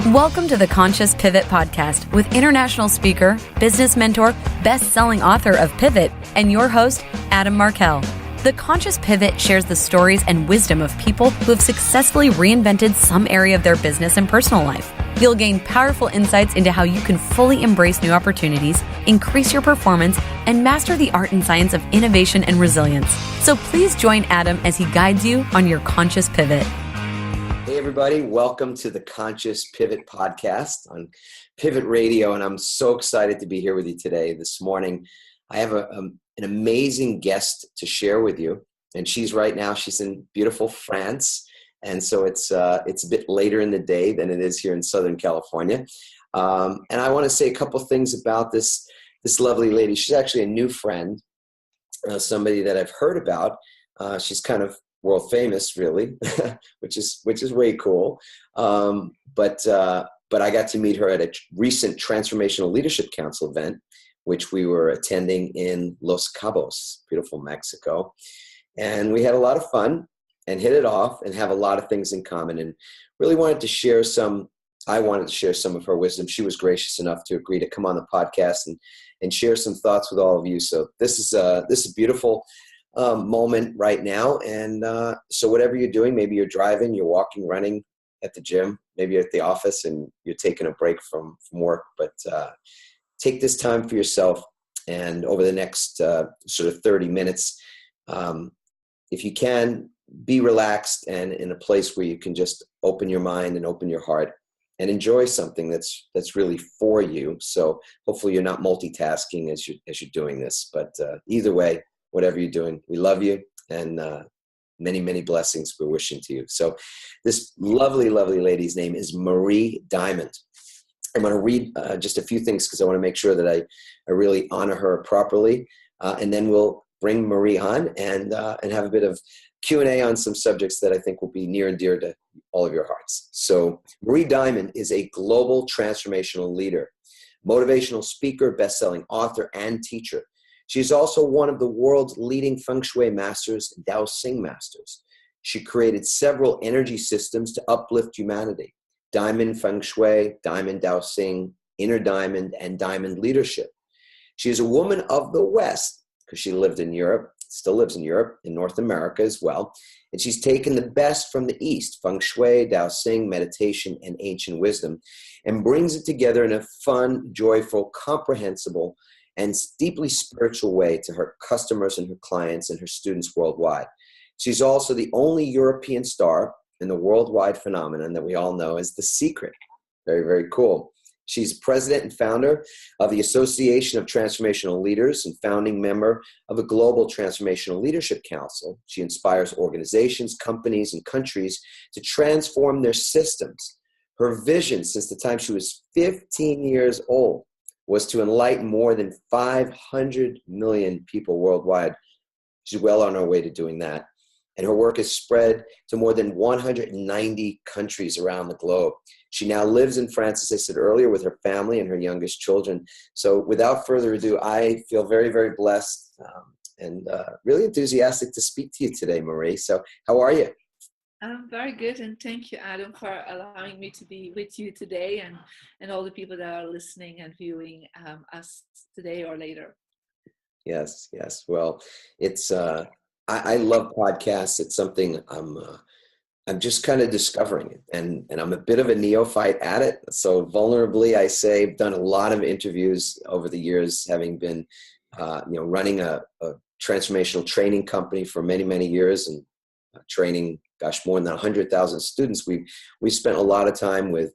Welcome to the Conscious Pivot Podcast with international speaker, business mentor, best-selling author of Pivot, and your host, Adam Markel. The Conscious Pivot shares the stories and wisdom of people who have successfully reinvented some area of their business and personal life. You'll gain powerful insights into how you can fully embrace new opportunities, increase your performance, and master the art and science of innovation and resilience. So please join Adam as he guides you on your conscious pivot. Hey everybody, welcome to the Conscious Pivot Podcast on Pivot Radio, and I'm so excited to be here with you today. This morning, I have an amazing guest to share with you, and she's in beautiful France, and so it's a bit later in the day than it is here in Southern California. And I want to say a couple things about this lovely lady. She's actually a new friend, somebody that I've heard about. She's kind of world famous, really, which is way cool. But I got to meet her at a recent Transformational Leadership Council event, which we were attending in Los Cabos, beautiful Mexico. And we had a lot of fun and hit it off and have a lot of things in common, and really wanted to share some of her wisdom. She was gracious enough to agree to come on the podcast and share some thoughts with all of you. So this is a beautiful moment right now. And so whatever you're doing, maybe you're driving, you're walking, running, at the gym, maybe you're at the office and you're taking a break from work, but take this time for yourself. And over the next sort of 30 minutes, if you can, be relaxed and in a place where you can just open your mind and open your heart and enjoy something that's really for you. So hopefully you're not multitasking as you're doing this, but either way, whatever you're doing, we love you, and many, many blessings we're wishing to you. So this lovely, lovely lady's name is Marie Diamond. I'm going to read just a few things because I want to make sure that I really honor her properly. And then we'll bring Marie on and have a bit of Q&A on some subjects that I think will be near and dear to all of your hearts. So Marie Diamond is a global transformational leader, motivational speaker, best-selling author, and teacher. She's also one of the world's leading Feng Shui masters, Dowsing masters. She created several energy systems to uplift humanity: Diamond Feng Shui, Diamond Dowsing, Inner Diamond, and Diamond Leadership. She is a woman of the West because she lived in Europe, still lives in Europe, in North America as well. And she's taken the best from the East, Feng Shui, Dowsing, meditation, and ancient wisdom, and brings it together in a fun, joyful, comprehensible, and deeply spiritual way to her customers and her clients and her students worldwide. She's also the only European star in the worldwide phenomenon that we all know as The Secret. Very, very cool. She's president and founder of the Association of Transformational Leaders and founding member of the Global Transformational Leadership Council. She inspires organizations, companies, and countries to transform their systems. Her vision since the time she was 15 years old was to enlighten more than 500 million people worldwide. She's well on her way to doing that. And her work has spread to more than 190 countries around the globe. She now lives in France, as I said earlier, with her family and her youngest children. So without further ado, I feel very, very blessed and really enthusiastic to speak to you today, Marie. So how are you? I'm very good, and thank you, Adam, for allowing me to be with you today and all the people that are listening and viewing us today or later. Yes. Well, it's I love podcasts. It's something I'm just kind of discovering it, and I'm a bit of a neophyte at it. So vulnerably, I say I've done a lot of interviews over the years, having been running a transformational training company for many, many years and training, more than 100,000 students. We spent a lot of time with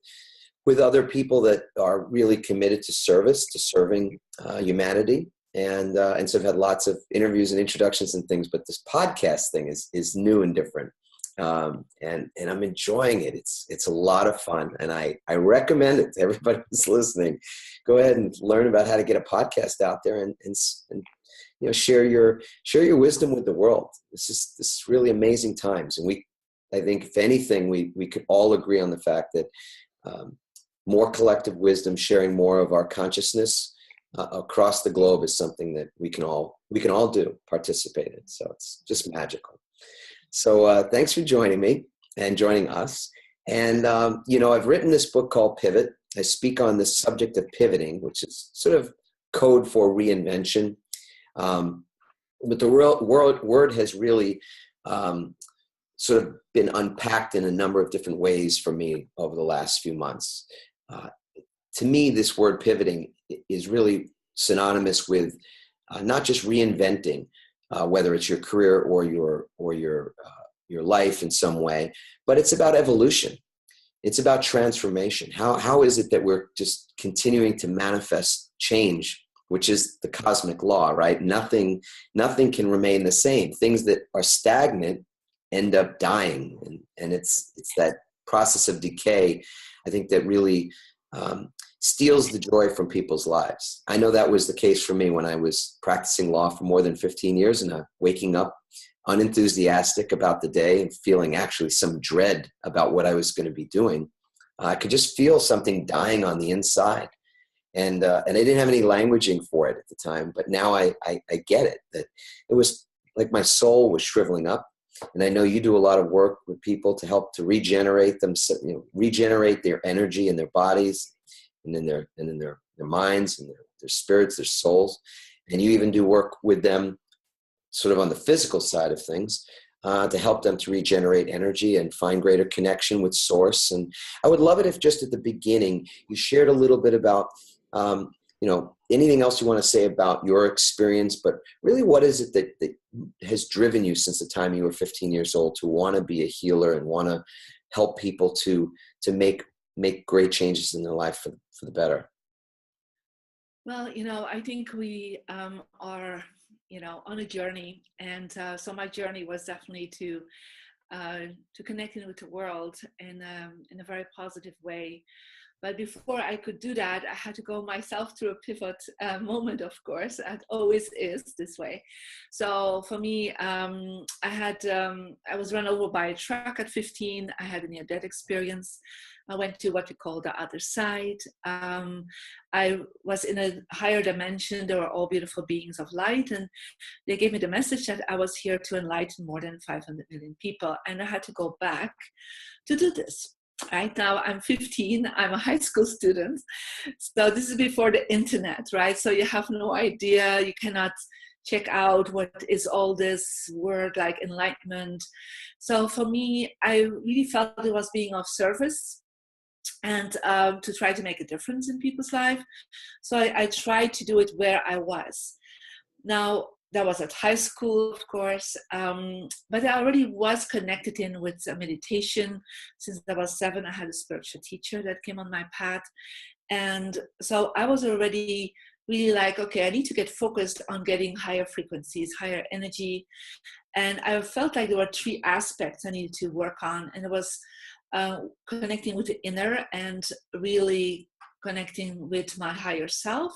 other people that are really committed to serving humanity, and so I've had lots of interviews and introductions and things. But this podcast thing is new and different, and I'm enjoying it. It's a lot of fun, and I recommend it to everybody who's listening. Go ahead and learn about how to get a podcast out there and share your wisdom with the world. This is really amazing times, and I think if anything, we could all agree on the fact that more collective wisdom, sharing more of our consciousness across the globe is something that we can all participate in. So it's just magical. So thanks for joining me and joining us. And, I've written this book called Pivot. I speak on the subject of pivoting, which is sort of code for reinvention. But the word has really sort of been unpacked in a number of different ways for me over the last few months. To me, this word pivoting is really synonymous with not just reinventing, whether it's your career or your life in some way, but it's about evolution. It's about transformation. How is it that we're just continuing to manifest change, which is the cosmic law, right? Nothing can remain the same. Things that are stagnant end up dying, and it's that process of decay, I think, that really steals the joy from people's lives. I know that was the case for me when I was practicing law for more than 15 years and waking up unenthusiastic about the day and feeling actually some dread about what I was going to be doing. I could just feel something dying on the inside. And I didn't have any languaging for it at the time, but now I get it, that it was like my soul was shriveling up. And I know you do a lot of work with people to help to regenerate them, regenerate their energy in their bodies and in their minds and their spirits, their souls. And you even do work with them sort of on the physical side of things, to help them to regenerate energy and find greater connection with source. And I would love it if just at the beginning you shared a little bit about, anything else you want to say about your experience, but really what is it that has driven you since the time you were 15 years old to want to be a healer and want to help people to make great changes in their life for the better? Well, I think we are on a journey, and so my journey was definitely to connecting with the world in a very positive way. But before I could do that, I had to go myself through a pivot moment, of course. It always is this way. So for me, I was run over by a truck at 15. I had a near-death experience. I went to what we call the other side. I was in a higher dimension. There were all beautiful beings of light, and they gave me the message that I was here to enlighten more than 500 million people, and I had to go back to do this. Right now I'm 15, I'm a high school student. So this is before the internet, right? So you have no idea, you cannot check out what is all this word like enlightenment. So for me, I really felt it was being of service and to try to make a difference in people's life. So I tried to do it where I was. Now, that was at high school, of course, but I already was connected in with meditation. Since I was 7, I had a spiritual teacher that came on my path. And so I was already really like, okay, I need to get focused on getting higher frequencies, higher energy. And I felt like there were 3 aspects I needed to work on. And it was connecting with the inner and really connecting with my higher self.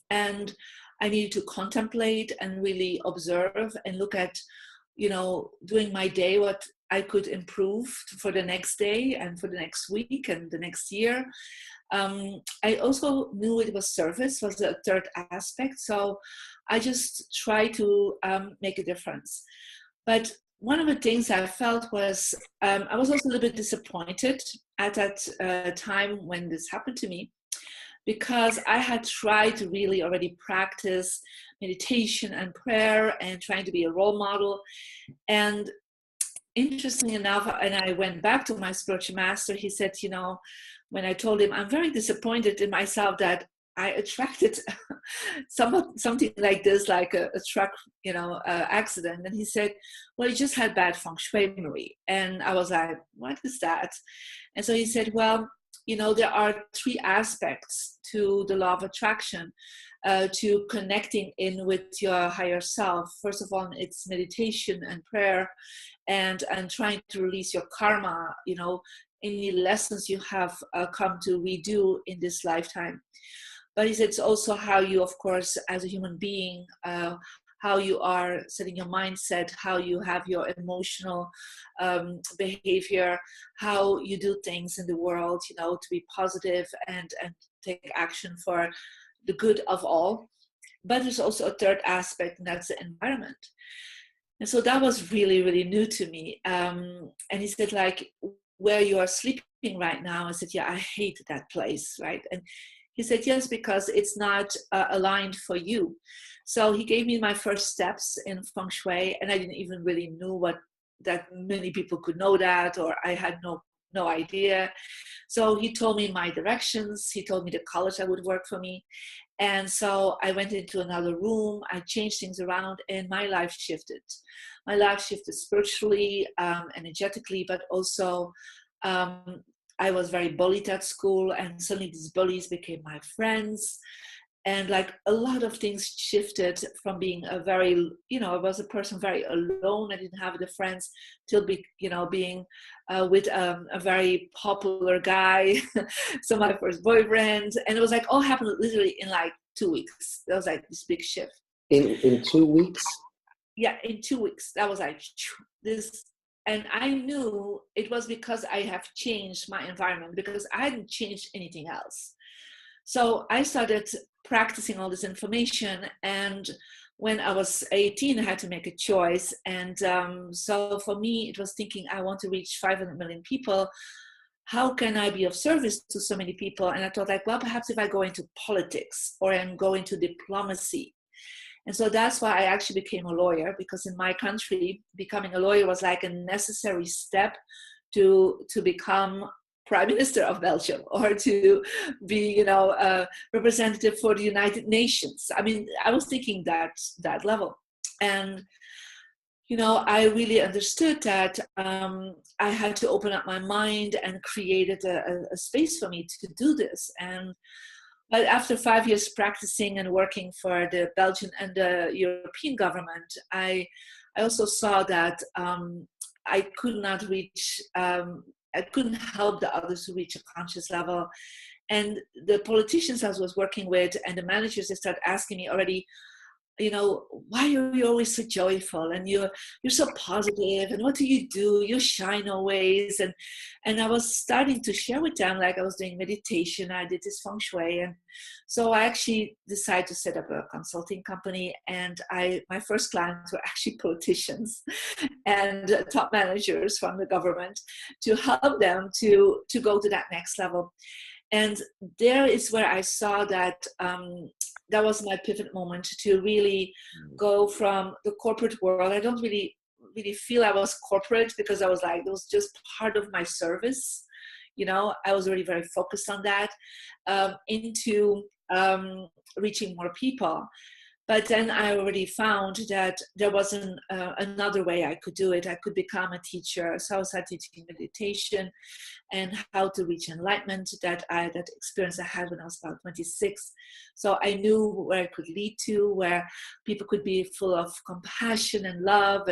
And I needed to contemplate and really observe and look at, during my day, what I could improve for the next day and for the next week and the next year. I also knew it was service was the 3rd aspect. So I just tried to make a difference. But one of the things I felt was I was also a little bit disappointed at that time when this happened to me, because I had tried to really already practice meditation and prayer and trying to be a role model. And interestingly enough, and I went back to my spiritual master, he said, when I told him, I'm very disappointed in myself that I attracted something like this, like a truck, accident. And he said, well, you just had bad Feng Shui, Marie. And I was like, what is that? And so he said, well, there are 3 aspects to the law of attraction, to connecting in with your higher self. First of all, it's meditation and prayer and trying to release your karma, any lessons you have come to redo in this lifetime. But he said it's also how you, of course, as a human being, how you are setting your mindset, how you have your emotional behavior, how you do things in the world, to be positive and take action for the good of all. But there's also a 3rd aspect, and that's the environment. And so that was really, really new to me. And he said, like, where you are sleeping right now? I said, yeah, I hate that place, right? And he said, yes, because it's not aligned for you. So he gave me my first steps in Feng Shui, and I didn't even really know what that many people could know that, or I had no idea. So he told me my directions. He told me the colors that would work for me. And so I went into another room. I changed things around, and my life shifted. My life shifted spiritually, energetically, but also I was very bullied at school, and suddenly these bullies became my friends. And like a lot of things shifted from being a very, I was a person very alone. I didn't have the friends till being with a very popular guy. So my first boyfriend, and it was like all happened literally in like 2 weeks. That was like this big shift. In 2 weeks? Yeah, in 2 weeks. That was like this. And I knew it was because I have changed my environment, because I hadn't changed anything else. So I started practicing all this information, and when I was 18, I had to make a choice. And so for me, it was thinking, I want to reach 500 million people. How can I be of service to so many people? And I thought, like, well, perhaps if I go into politics or I'm going to diplomacy. And so that's why I actually became a lawyer, because in my country, becoming a lawyer was like a necessary step to become Prime Minister of Belgium, or to be, a representative for the United Nations. I mean, I was thinking that level. And, I really understood that I had to open up my mind, and created a space for me to do this. But after 5 years practicing and working for the Belgian and the European government, I also saw that I could not reach, I couldn't help the others to reach a conscious level. And the politicians I was working with and the managers, they started asking me already, why are you always so joyful, and you're so positive, and what do? You shine always. And I was starting to share with them, like I was doing meditation, I did this Feng Shui. And so I actually decided to set up a consulting company, and my first clients were actually politicians and top managers from the government, to help them to go to that next level. And there is where I saw that that was my pivot moment, to really go from the corporate world. I don't really feel I was corporate, because I was like, it was just part of my service. I was already very focused on that, into reaching more people. But then I already found that there wasn't another way I could do it. I could become a teacher. So I started teaching meditation and how to reach enlightenment, that experience I had when I was about 26. So I knew where it could lead to, where people could be full of compassion and love,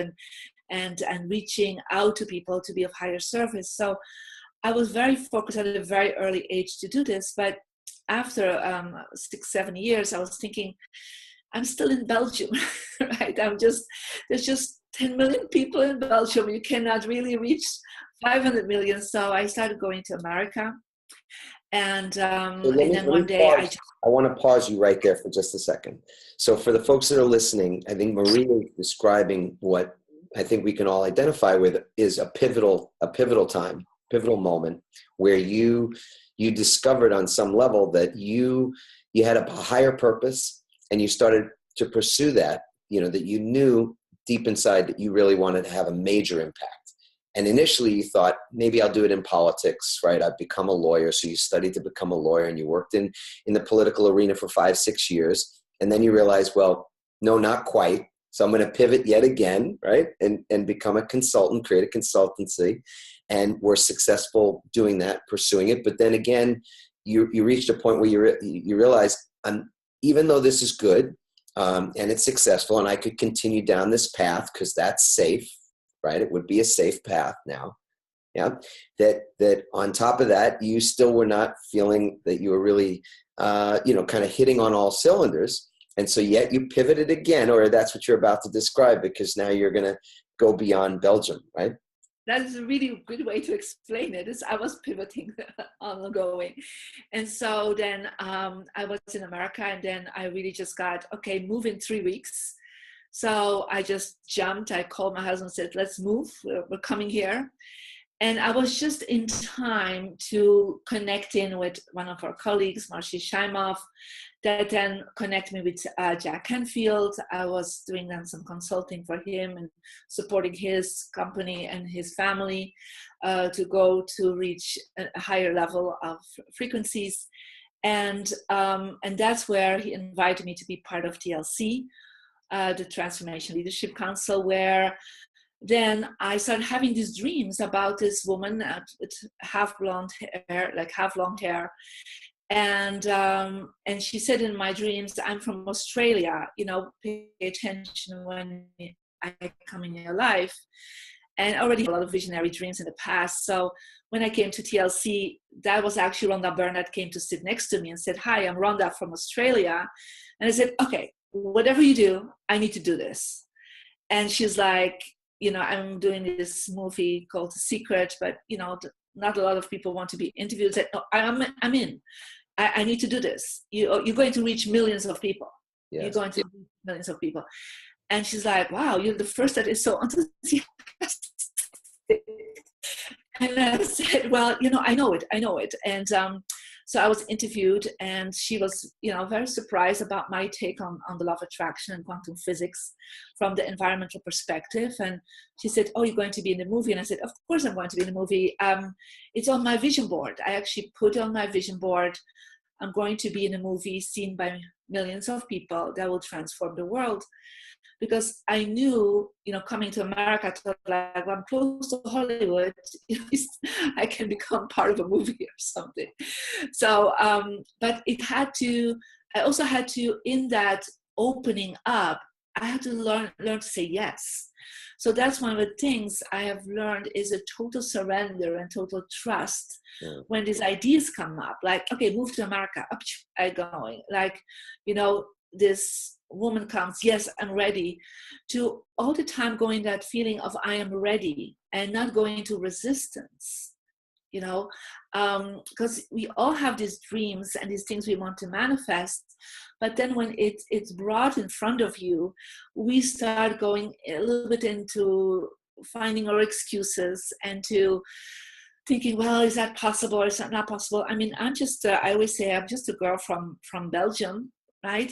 and reaching out to people to be of higher service. So I was very focused at a very early age to do this. But after 6-7 years, I was thinking, I'm still in Belgium, right? There's just 10 million people in Belgium. You cannot really reach 500 million. So I started going to America. And then one day I want to pause you right there for just a second. So for the folks that are listening, I think Maria is describing what I think we can all identify with is a pivotal time, pivotal moment, where you discovered on some level that you had a higher purpose, and you started to pursue that, that you knew deep inside that you really wanted to have a major impact. And initially you thought, maybe I'll do it in politics, right? I've become a lawyer. So you studied to become a lawyer, and you worked in the political arena for 5-6 years. And then you realized, well, no, not quite. So I'm going to pivot yet again, right? And become a consultant, create a consultancy. And we're successful doing that, pursuing it. But then again, you reached a point where you realize, even though this is good, and it's successful, and I could continue down this path because that's safe, right? It would be a safe path now. Yeah. That on top of that, you still were not feeling that you were really, kind of hitting on all cylinders. And so yet you pivoted again, or that's what you're about to describe, because now you're going to go beyond Belgium, right? That is a really good way to explain it. I was pivoting ongoing. And so then I was in America, and then I really just got, okay, move in 3 weeks. So I just jumped. I called my husband and said, let's move. We're coming here. And I was just in time to connect in with one of our colleagues, Marcy Shaimoff, that then connected me with Jack Canfield. I was doing then some consulting for him and supporting his company and his family to go to reach a higher level of frequencies. And that's where he invited me to be part of TLC, the Transformational Leadership Council, where then I started having these dreams about this woman with half blonde hair, like half long hair. And she said in my dreams, I'm from Australia, pay attention when I come in your life. And already a lot of visionary dreams in the past. So when I came to TLC, that was actually Rhonda Burnett came to sit next to me and said, hi, I'm Rhonda from Australia. And I said, okay, whatever you do, I need to do this. And she's like, I'm doing this movie called The Secret, but, not a lot of people want to be interviewed. I said, no, I'm in. I need to do this. You're going to reach millions of people. Yes. You're going to reach millions of people. And she's like, wow, you're the first that is so enthusiastic. And I said, well, I know it. And so I was interviewed, and she was, very surprised about my take on the law of attraction and quantum physics from the environmental perspective. And she said, oh, you're going to be in the movie? And I said, of course I'm going to be in the movie. It's on my vision board. I actually put on my vision board, I'm going to be in a movie seen by millions of people that will transform the world. Because I knew, coming to America, I thought, like, I'm close to Hollywood, I can become part of a movie or something. So, but I also had to, in that opening up, I had to learn to say yes. So that's one of the things I have learned is a total surrender and total trust. Yeah. When these ideas come up, like, okay, move to America, up I going, like, this woman comes, yes, I'm ready, to all the time going that feeling of I am ready and not going into resistance, because we all have these dreams and these things we want to manifest. But then when it's brought in front of you, we start going a little bit into finding our excuses and to thinking, well, is that possible or is that not possible? I mean, I always say I'm just a girl from Belgium, right?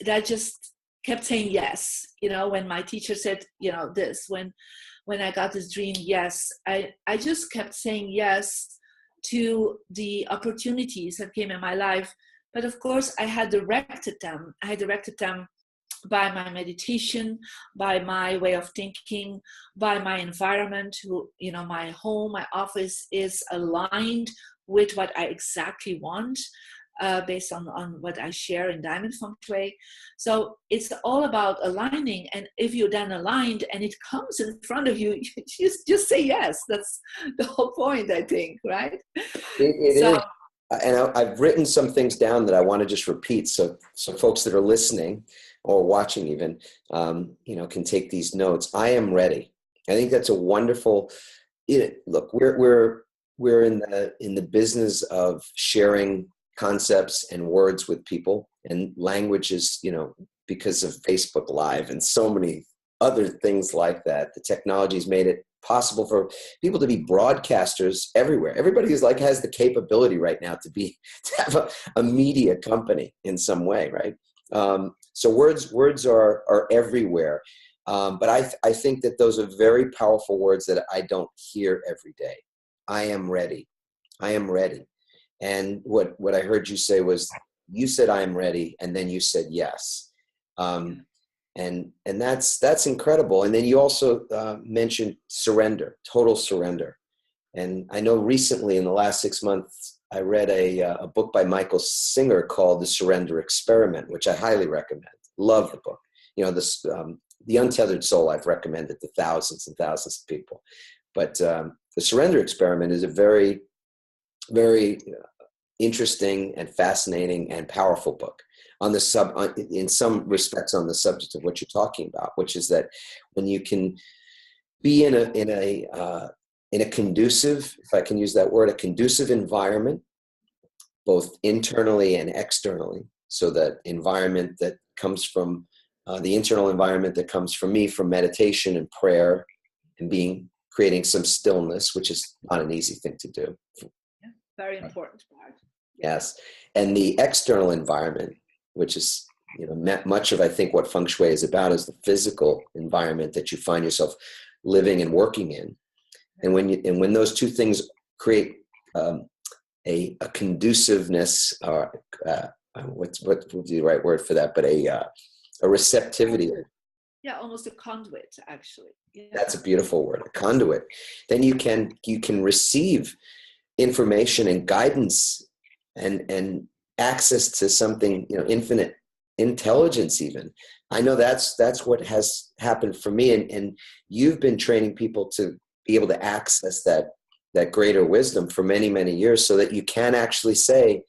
That just kept saying yes. When my teacher said, this, when I got this dream, yes, I just kept saying yes to the opportunities that came in my life. But of course, I had directed them. By my meditation, by my way of thinking, by my environment. My home, my office is aligned with what I exactly want. Based on what I share in Diamond Feng Shui. So it's all about aligning. And if you're then aligned and it comes in front of you, you just say yes. That's the whole point, I think, right? It is. And I've written some things down that I want to just repeat. So folks that are listening or watching even, can take these notes. I am ready. I think that's a wonderful, look, we're in the business of sharing concepts and words with people, and languages, because of Facebook Live and so many other things like that. The technology's made it possible for people to be broadcasters everywhere. Everybody has the capability right now to have a media company in some way, right? So words are everywhere. But I think that those are very powerful words that I don't hear every day. I am ready. I am ready. And what I heard you say was, you said I am ready, and then you said yes, and that's incredible. And then you also mentioned surrender, total surrender. And I know recently in the last 6 months, I read a book by Michael Singer called The Surrender Experiment, which I highly recommend. Love the book. The Untethered Soul, I've recommended to thousands and thousands of people. But The Surrender Experiment is a very, very interesting and fascinating and powerful book in some respects on the subject of what you're talking about, which is that when you can be in a conducive, if I can use that word, a conducive environment, both internally and externally. So that environment that comes from the internal environment that comes from me, from meditation and prayer and being creating some stillness, which is not an easy thing to do. Yeah, very important part. Yes. And the external environment, which is, much of, I think, what Feng Shui is about, is the physical environment that you find yourself living and working in. And when those two things create a conduciveness, or what would be the right word for that? But a receptivity. Yeah, almost a conduit, actually. Yeah. That's a beautiful word, a conduit. Then you can receive information and guidance and access to something, infinite intelligence even. I know that's what has happened for me, and you've been training people to be able to access that greater wisdom for many, many years, so that you can actually say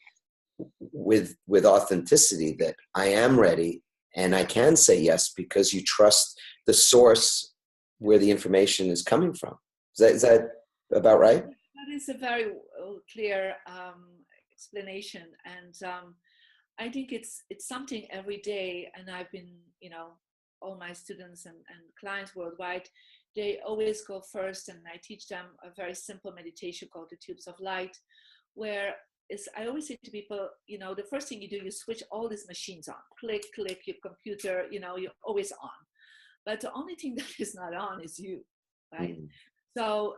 with authenticity that I am ready and I can say yes, because you trust the source where the information is coming from. Is that about right? That is a very clear explanation, and I think it's something every day. And I've been, all my students and clients worldwide, they always go first, and I teach them a very simple meditation called the Tubes of Light, where I always say to people, the first thing you do, you switch all these machines on. Click, your computer, you're always on. But the only thing that is not on is you, right? Mm. So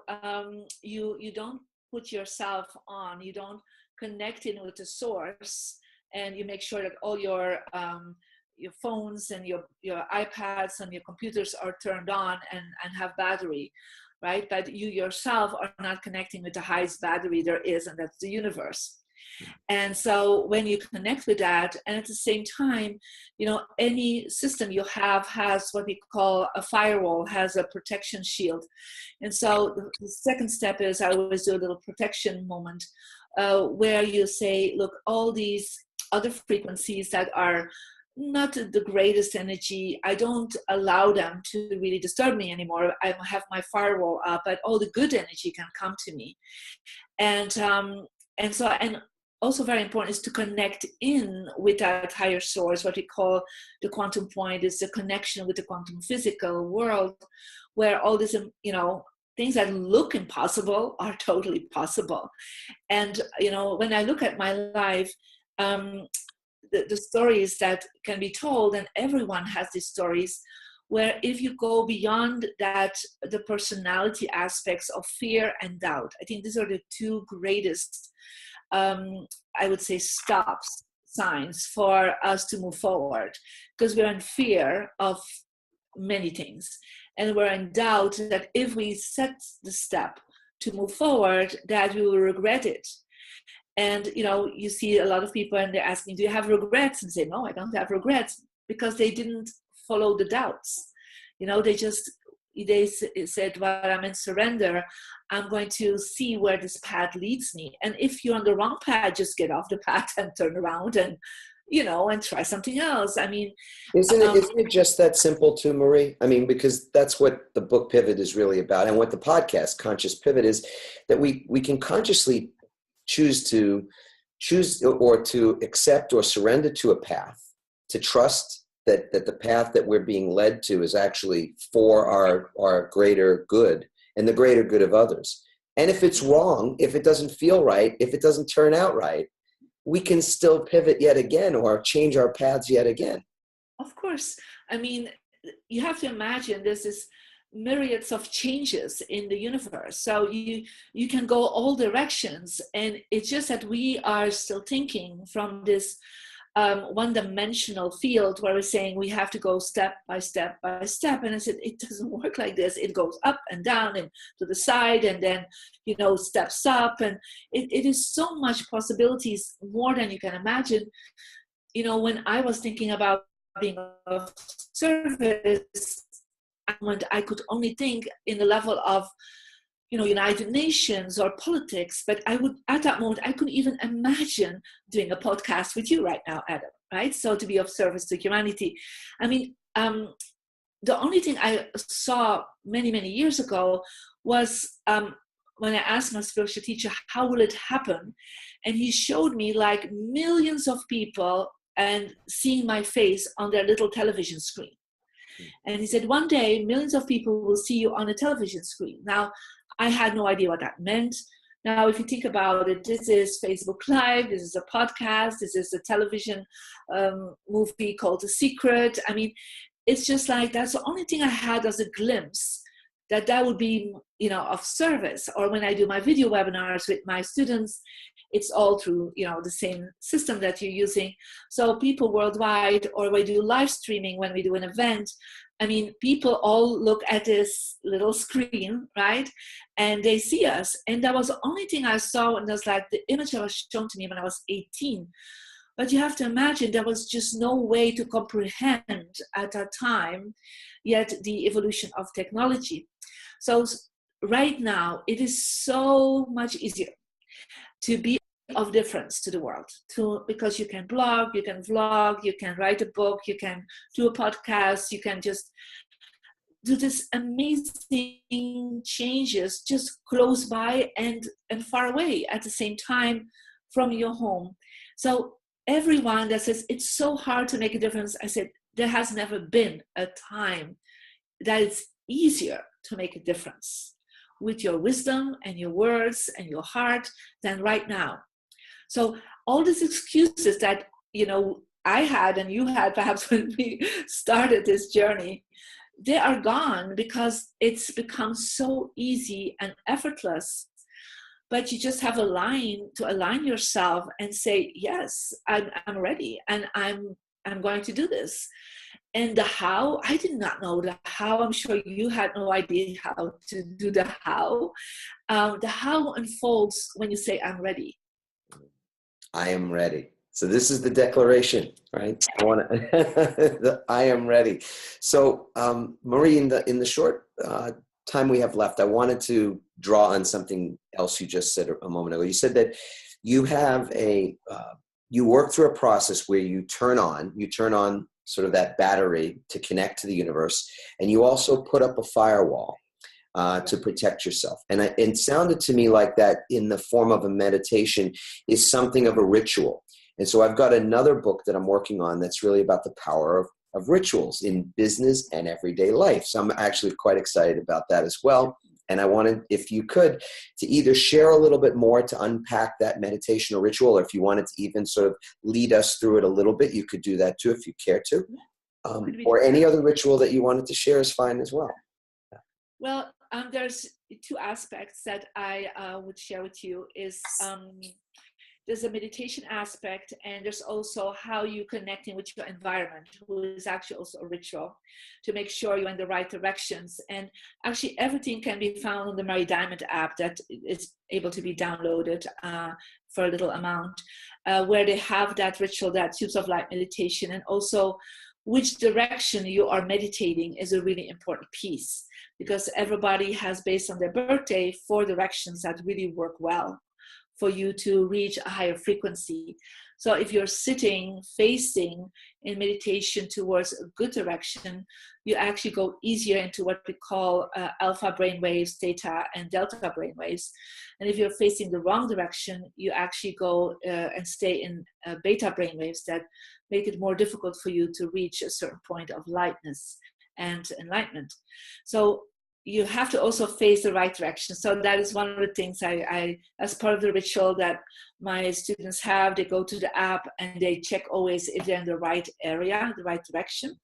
you don't put yourself on, you don't connect in with the source, and you make sure that all your phones and your iPads and your computers are turned on and have battery, right? But you yourself are not connecting with the highest battery there is, and that's the universe. And so when you connect with that, and at the same time, any system you have has what we call a firewall, has a protection shield. And so the second step is, I always do a little protection moment where you say, look, all these other frequencies that are not the greatest energy, I don't allow them to really disturb me anymore. I have my firewall up, but all the good energy can come to me. And also very important is to connect in with that higher source. What we call the quantum point is the connection with the quantum physical world, where all these, things that look impossible are totally possible. And, when I look at my life, the stories that can be told, and everyone has these stories, where if you go beyond that, the personality aspects of fear and doubt, I think these are the two greatest, I would say, stops signs for us to move forward, because we're in fear of many things, and we're in doubt that if we set the step to move forward, that we will regret it. And you see a lot of people, and they're asking, do you have regrets? And say, no, I don't have regrets, because they didn't follow the doubts. They said, well, I'm in surrender. I'm going to see where this path leads me. And if you're on the wrong path, just get off the path and turn around and try something else. I mean, isn't it just that simple too, Marie? I mean, because that's what the book Pivot is really about. And what the podcast Conscious Pivot is, that we can consciously choose or to accept or surrender to a path, to trust that the path that we're being led to is actually for our greater good and the greater good of others. And if it's wrong, if it doesn't feel right, if it doesn't turn out right, we can still pivot yet again, or change our paths yet again. Of course. I mean, you have to imagine this is myriads of changes in the universe. So you can go all directions, and it's just that we are still thinking from this one-dimensional field, where we're saying we have to go step by step by step. And I said, it doesn't work like this. It goes up and down and to the side, and then steps up, and it is so much possibilities, more than you can imagine. When I was thinking about being of service, I could only think in the level of United Nations or politics, but at that moment, I couldn't even imagine doing a podcast with you right now, Adam, right? So to be of service to humanity. I mean, the only thing I saw many, many years ago was when I asked my spiritual teacher, how will it happen? And he showed me like millions of people and seeing my face on their little television screen. And he said, one day, millions of people will see you on a television screen. Now, I had no idea what that meant. Now, if you think about it, this is Facebook Live, this is a podcast, this is a television movie called The Secret. I mean, it's just like, that's the only thing I had as a glimpse that would be, of service. Or when I do my video webinars with my students, it's all through, the same system that you're using. So people worldwide, or we do live streaming when we do an event. I mean, people all look at this little screen, right? And they see us. And that was the only thing I saw. And that's like the image that was shown to me when I was 18. But you have to imagine there was just no way to comprehend at that time yet the evolution of technology. So right now, it is so much easier to be of difference to the world, because you can blog, you can vlog, you can write a book, you can do a podcast, you can just do this amazing changes just close by and far away at the same time from your home. So everyone that says it's so hard to make a difference, I said, there has never been a time that it's easier to make a difference with your wisdom and your words and your heart than right now. So all these excuses that, I had and you had perhaps when we started this journey, they are gone because it's become so easy and effortless. But you just have to align yourself and say, yes, I'm ready and I'm going to do this. And the how, I did not know the how. I'm sure you had no idea how to do the how. The how unfolds when you say, I'm ready. I am ready. So this is the declaration, right? I am ready. So Marie, in the short time we have left, I wanted to draw on something else you just said a moment ago. You said that you have you work through a process where you turn on sort of that battery to connect to the universe, and you also put up a firewall to protect yourself. And it sounded to me like that in the form of a meditation is something of a ritual. And so I've got another book that I'm working on that's really about the power of rituals in business and everyday life. So I'm actually quite excited about that as well. And I wanted, if you could, to either share a little bit more to unpack that meditation or ritual, or if you wanted to even sort of lead us through it a little bit, you could do that too if you care to. Or any other ritual that you wanted to share is fine as well. Well, there's two aspects that I would share with you is there's a meditation aspect, and there's also how you connecting with your environment, who is actually also a ritual to make sure you're in the right directions. And actually everything can be found on the Mary Diamond app that is able to be downloaded for a little amount, where they have that ritual, that Tubes of Light meditation, and also which direction you are meditating is a really important piece, because everybody has, based on their birthday, 4 directions that really work well for you to reach a higher frequency. So if you're sitting, facing in meditation towards a good direction, you actually go easier into what we call alpha brainwaves, theta and delta brainwaves. And if you're facing the wrong direction, you actually go and stay in beta brainwaves that make it more difficult for you to reach a certain point of lightness and enlightenment. So you have to also face the right direction. So that is one of the things I as part of the ritual that my students have. They go to the app and they check always if they're in the right area, the right direction.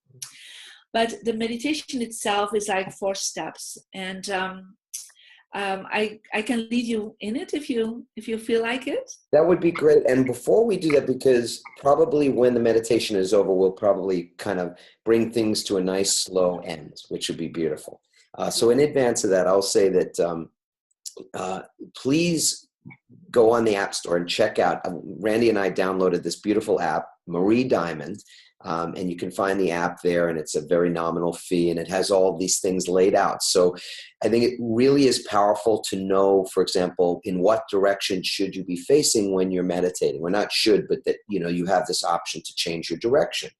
But the meditation itself is like 4 steps. And I can lead you in it if you feel like it. That would be great. And before we do that, because probably when the meditation is over, we'll probably kind of bring things to a nice slow end, which would be beautiful. So in advance of that, I'll say that please go on the App Store and check out. Randy and I downloaded this beautiful app, Marie Diamond, and you can find the app there, and it's a very nominal fee, and it has all these things laid out. So I think it really is powerful to know, for example, in what direction should you be facing when you're meditating. Well, not should, but that you have this option to change your direction.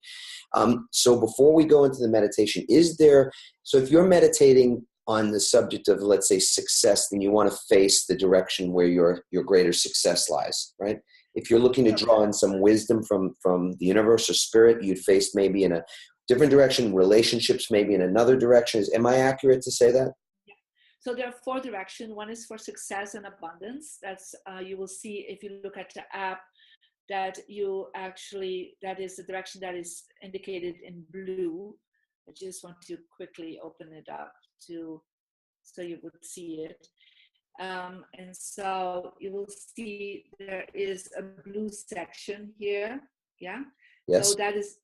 So before we go into the meditation, so if you're meditating on the subject of, let's say, success, then you want to face the direction where your greater success lies, right? If you're looking to draw in some wisdom from the universe or spirit, you'd face maybe in a different direction, relationships maybe in another direction. Am I accurate to say that? So there are 4 directions. One is for success and abundance. That's you will see if you look at the app that that is the direction that is indicated in blue. I just want to quickly open it up so you would see it. And so you will see there is a blue section here. Yeah. Yes. So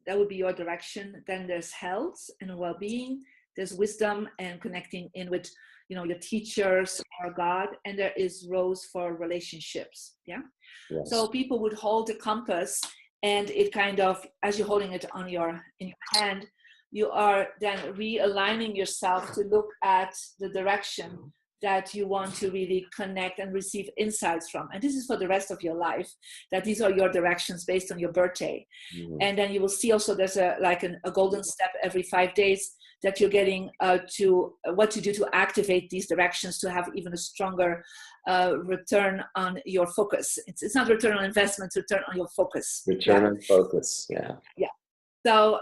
that would be your direction. Then there's health and well-being. There's wisdom and connecting in with, your teachers or God. And there is rose for relationships. Yeah. Yes. So people would hold the compass, and it kind of, as you're holding it in your hand, you are then realigning yourself to look at the direction that you want to really connect and receive insights from. And this is for the rest of your life, that these are your directions based on your birthday. Mm-hmm. And then you will see also there's a golden step every 5 days that you're getting to what to do to activate these directions to have even a stronger return on your focus. It's not return on investment, it's return on your focus. Return on focus, yeah. Yeah. So,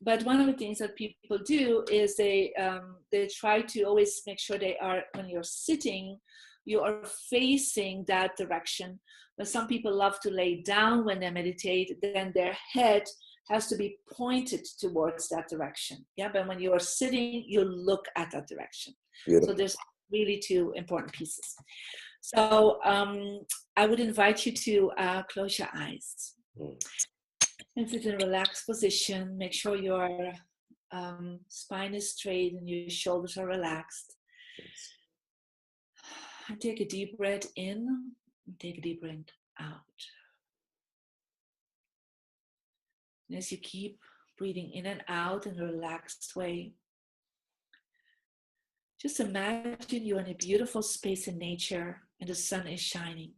but one of the things that people do is they try to always make sure they are, when you're sitting, you are facing that direction. But some people love to lay down when they meditate, then their head has to be pointed towards that direction. Yeah, but when you are sitting, you look at that direction. Beautiful. So there's really 2 important pieces. So I would invite you to close your eyes. And sit in a relaxed position. Make sure your spine is straight and your shoulders are relaxed. And take a deep breath in and take a deep breath out. And as you keep breathing in and out in a relaxed way, just imagine you're in a beautiful space in nature and the sun is shining.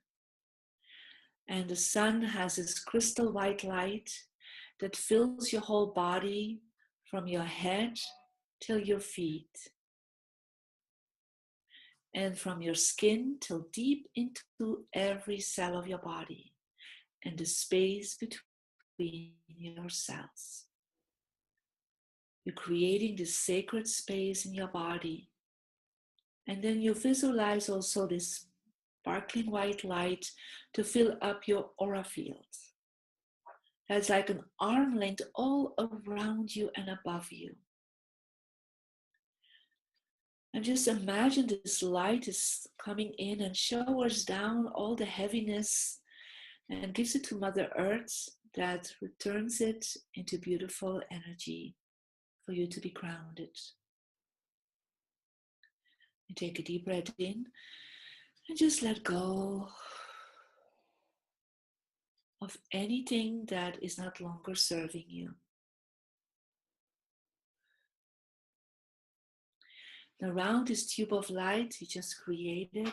And the sun has this crystal white light that fills your whole body from your head till your feet. And from your skin till deep into every cell of your body and the space between your cells. You're creating this sacred space in your body. And then you visualize also this sparkling white light to fill up your aura field. That's like an arm length all around you and above you. And just imagine this light is coming in and showers down all the heaviness and gives it to Mother Earth, that returns it into beautiful energy for you to be grounded. You take a deep breath in and just let go of anything that is not longer serving you. And around this tube of light you just created,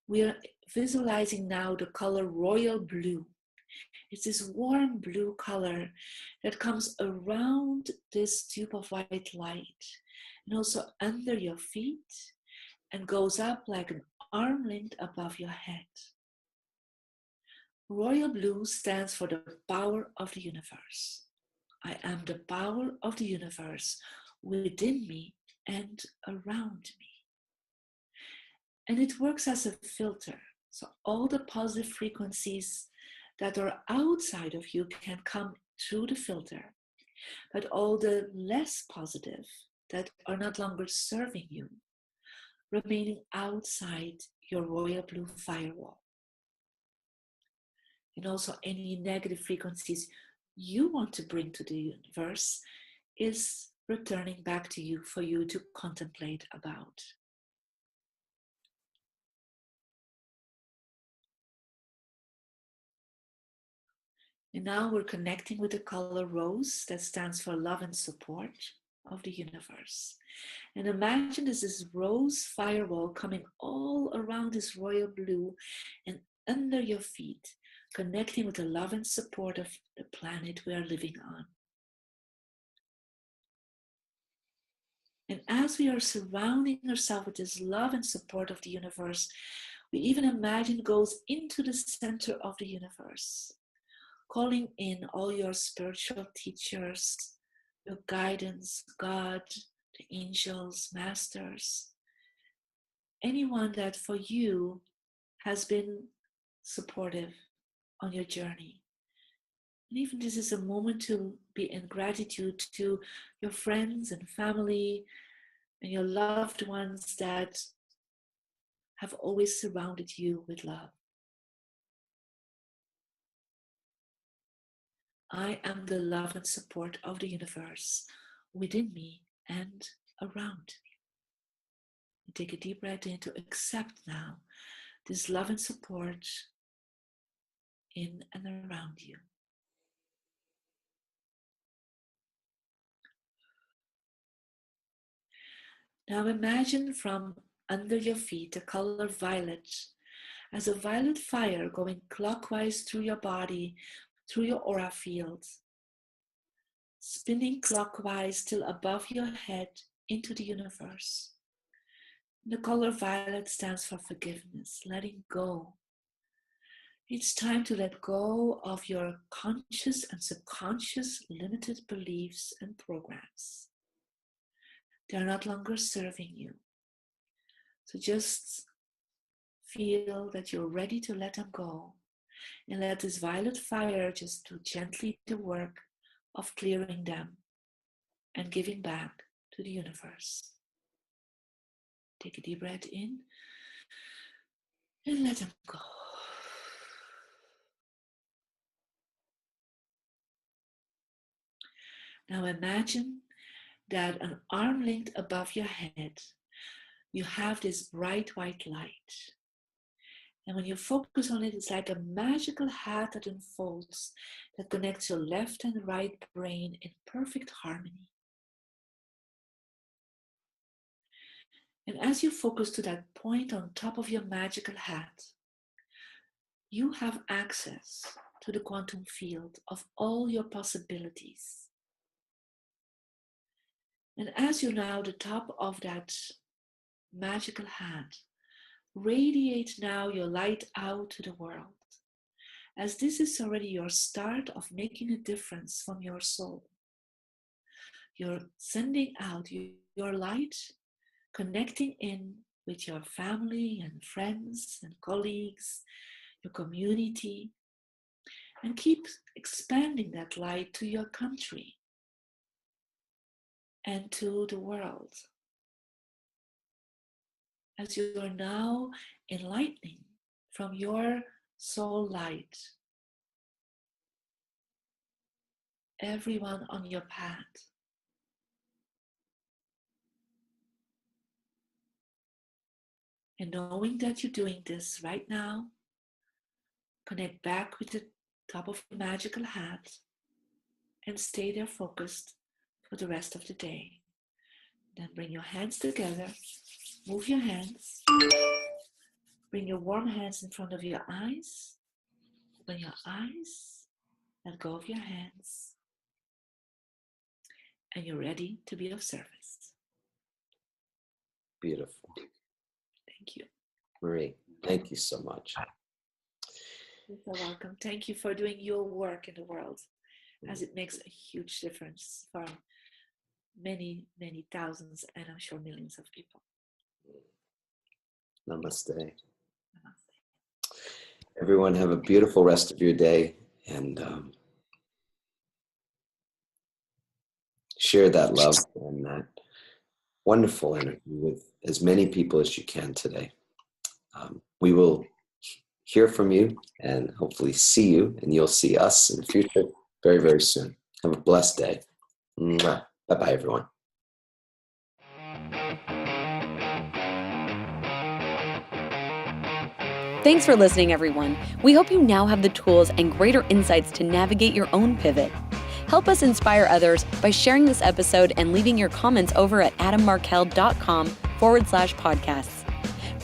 we're visualizing now the color royal blue. It's this warm blue color that comes around this tube of white light and also under your feet and goes up like an arm length above your head. Royal blue stands for the power of the universe. I am the power of the universe within me and around me. And it works as a filter. So all the positive frequencies that are outside of you can come through the filter. But all the less positive that are not longer serving you, remaining outside your royal blue firewall. And also any negative frequencies you want to bring to the universe is returning back to you for you to contemplate about. And now we're connecting with the color rose that stands for love and support of the universe. And imagine this rose firewall coming all around this royal blue and under your feet, connecting with the love and support of the planet we are living on. And as we are surrounding ourselves with this love and support of the universe, we even imagine goes into the center of the universe, calling in all your spiritual teachers, your guidance, God, the angels, masters, anyone that for you has been supportive on your journey. And even this is a moment to be in gratitude to your friends and family and your loved ones that have always surrounded you with love. I am the love and support of the universe within me and around me. You take a deep breath in to accept now this love and support in and around you. Now imagine from under your feet the color violet as a violet fire going clockwise through your body, through your aura field, spinning clockwise till above your head into the universe. The color violet stands for forgiveness, letting go. It's time to let go of your conscious and subconscious limited beliefs and programs. They're not longer serving you. So just feel that you're ready to let them go and let this violet fire just do gently the work of clearing them and giving back to the universe. Take a deep breath in and let them go. Now imagine that an arm length above your head, you have this bright white light. And when you focus on it, it's like a magical hat that unfolds, that connects your left and right brain in perfect harmony. And as you focus to that point on top of your magical hat, you have access to the quantum field of all your possibilities. And as you now the top of that magical hat, radiate now your light out to the world, as this is already your start of making a difference from your soul. You're sending out your light, connecting in with your family and friends and colleagues, your community, and keep expanding that light to your country and to the world. As you are now enlightening from your soul light everyone on your path. And knowing that you're doing this right now, connect back with the top of your magical hat and stay there focused for the rest of the day. Then bring your hands together, move your hands, bring your warm hands in front of your eyes, open your eyes, let go of your hands, and you're ready to be of service. Beautiful. Thank you. Marie, thank you so much. You're so welcome. Thank you for doing your work in the world, as it makes a huge difference for many, many thousands, and I'm sure millions of people. Namaste. Namaste. Everyone have a beautiful rest of your day, and share that love and that wonderful energy with as many people as you can today. We will hear from you and hopefully see you, and you'll see us in the future very, very soon. Have a blessed day. Mwah. Bye-bye, everyone. Thanks for listening, everyone. We hope you now have the tools and greater insights to navigate your own pivot. Help us inspire others by sharing this episode and leaving your comments over at adammarkel.com/podcasts.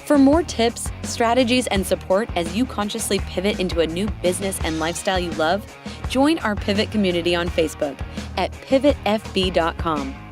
For more tips, strategies, and support as you consciously pivot into a new business and lifestyle you love, join our Pivot community on Facebook at pivotfb.com.